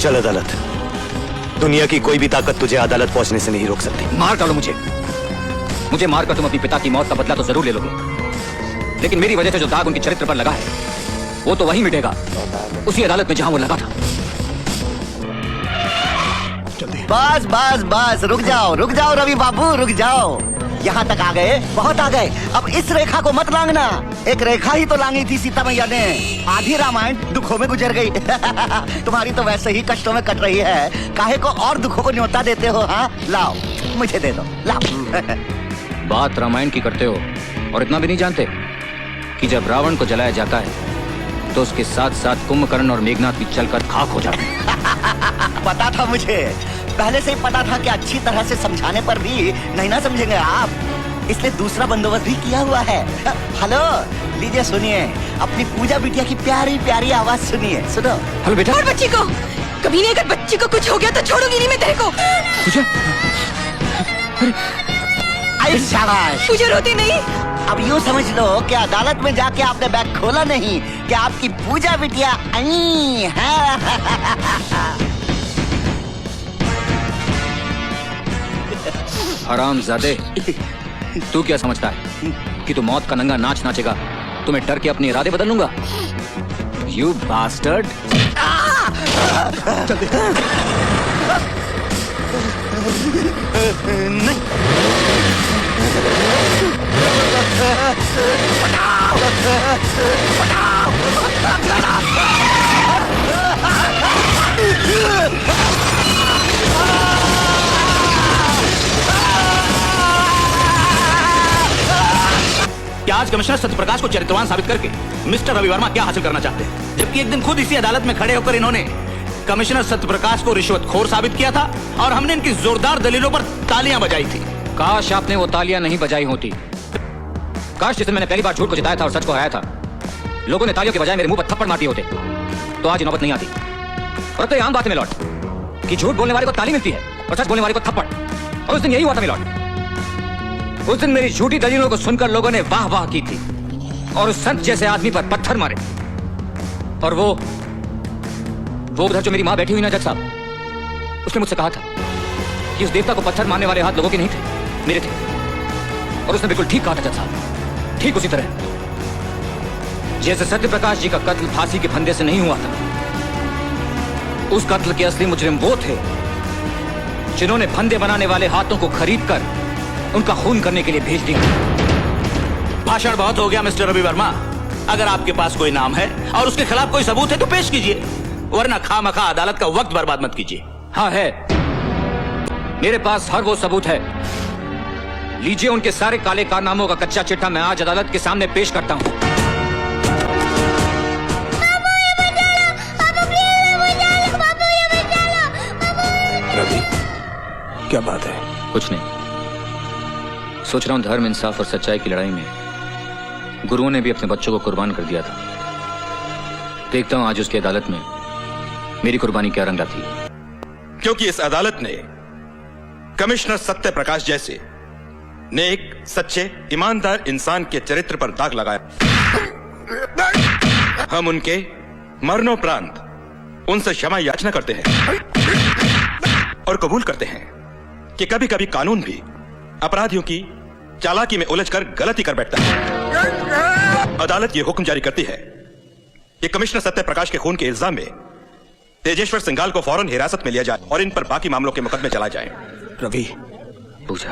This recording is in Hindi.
चल अदालत। दुनिया की कोई भी ताकत तुझे अदालत पहुंचने से नहीं रोक सकती। मार डालो मुझे मारकर तुम अपनी पिता की मौत का बदला तो जरूर ले लोगे, लेकिन मेरी वजह से जो दाग उनके चरित्र पर लगा है वो तो वहीं मिटेगा, उसी अदालत में जहां वो लगा था। बस बस बस, रुक जाओ रवि बाबू, रुक जाओ। यहाँ तक आ गए, बहुत आ गए। अब इस रेखा को मत लांघना। एक रेखा ही तो लांघी थी सीता मैया ने। आधी रामायण दुखों में गुजर गई। तुम्हारी तो वैसे ही कष्टों में कट रही है, काहे को और दुखों को न्योता देते हो? हाँ लाओ, मुझे दे दो, लाओ। बात रामायण की करते हो और इतना भी नहीं जानते कि जब रावण को जलाया जाता है तो उसके साथ साथ कुंभकर्ण और मेघनाथ भी जलकर खाक हो जाते हैं। पता था मुझे, पहले से ही पता था कि अच्छी तरह से समझाने पर भी नहीं ना समझेंगे आप, इसलिए दूसरा बंदोबस्त भी किया हुआ है। हेलो, लीजिए सुनिए, अपनी पूजा बिटिया की प्यारी प्यारी आवाज सुनिए, सुनो। हेलो बेटा। और बच्ची को कभी नहीं, अगर बच्ची को कुछ हो गया तो छोड़ूंगी नहीं मैं तेरे को। आई शाबाश। मुझे रोती नहीं। अब यूँ समझ लो कि अदालत में जाके आपने बैग खोला नहीं, कि आपकी पूजा बिटिया आई है। हरामजादे, तू क्या समझता है कि तू मौत का नंगा नाच नाचेगा तो मैं डर के अपने इरादे बदल लूंगा? You bastard. क्या आज कमिश्नर सत्यप्रकाश को चरित्रवान साबित करके मिस्टर रवि वर्मा क्या हासिल करना चाहते हैं, जबकि एक दिन खुद इसी अदालत में खड़े होकर इन्होंने कमिश्नर सत्यप्रकाश को रिश्वतखोर साबित किया था और हमने इनकी जोरदार दलीलों पर तालियां बजाई थी। काश आपने वो तालियां नहीं बजाई होती। काश जिसे मैंने पहली बार झूठ को जिताया था और सच को हराया था, लोगों ने तालियों के बजाय मेरे मुंह पर थप्पड़ मार दिए होते तो आज नौबत नहीं आती। और तो ये आम बात है मिलॉर्ड कि झूठ बोलने वाले को ताली मिलती है और सच बोलने वाले को थप्पड़। और उस दिन यही हुआ था मिलॉर्ड। उस दिन मेरी झूठी दलीलों को सुनकर लोगों ने वाह वाह की थी और उस संत जैसे आदमी पर पत्थर मारे। और वो उधर जो मेरी मां बैठी हुई ना जज साहब, उसने मुझसे कहा था कि उस देवता को पत्थर मारने वाले हाथ लोगों के नहीं थे, मेरे थे। और उसने बिल्कुल ठीक कहा था जज साहब, ठीक उसी तरह जैसे सत्यप्रकाश जी का कत्ल फांसी के फंदे से नहीं हुआ था। उस कत्ल के असली मुजरिम वो थे जिन्होंने फंदे बनाने वाले हाथों को खरीद कर उनका खून करने के लिए भेज दिया। भाषण बहुत हो गया मिस्टर रवि वर्मा। अगर आपके पास कोई नाम है और उसके खिलाफ कोई सबूत है तो पेश कीजिए, वरना खामखा अदालत का वक्त बर्बाद मत कीजिए। हाँ है, मेरे पास हर वो सबूत है। लीजिए उनके सारे काले कारनामों का कच्चा चिट्ठा मैं आज अदालत के सामने पेश करता हूं। रवि, क्या बात है? कुछ नहीं, सोच रहा हूं धर्म, इंसाफ और सच्चाई की लड़ाई में गुरुओं ने भी अपने बच्चों को कुर्बान कर दिया था। देखता हूं आज उसकी अदालत में मेरी कुर्बानी क्या रंग लाती है। क्योंकि इस अदालत ने कमिश्नर सत्यप्रकाश जैसे नेक, सच्चे, ईमानदार इंसान के चरित्र पर दाग लगाया। हम उनके मरणोपरांत उनसे क्षमा याचना करते हैं और कबूल करते हैं कि कभी कभी कानून भी अपराधियों की चालाकी में उलझकर गलती कर बैठता है। अदालत यह हुक्म जारी करती है कि कमिश्नर सत्यप्रकाश के खून के इल्जाम में तेजेश्वर सिंघाल को फौरन हिरासत में लिया जाए और इन पर बाकी मामलों के मुकदमे चलाए जाएं। रवि, पूछा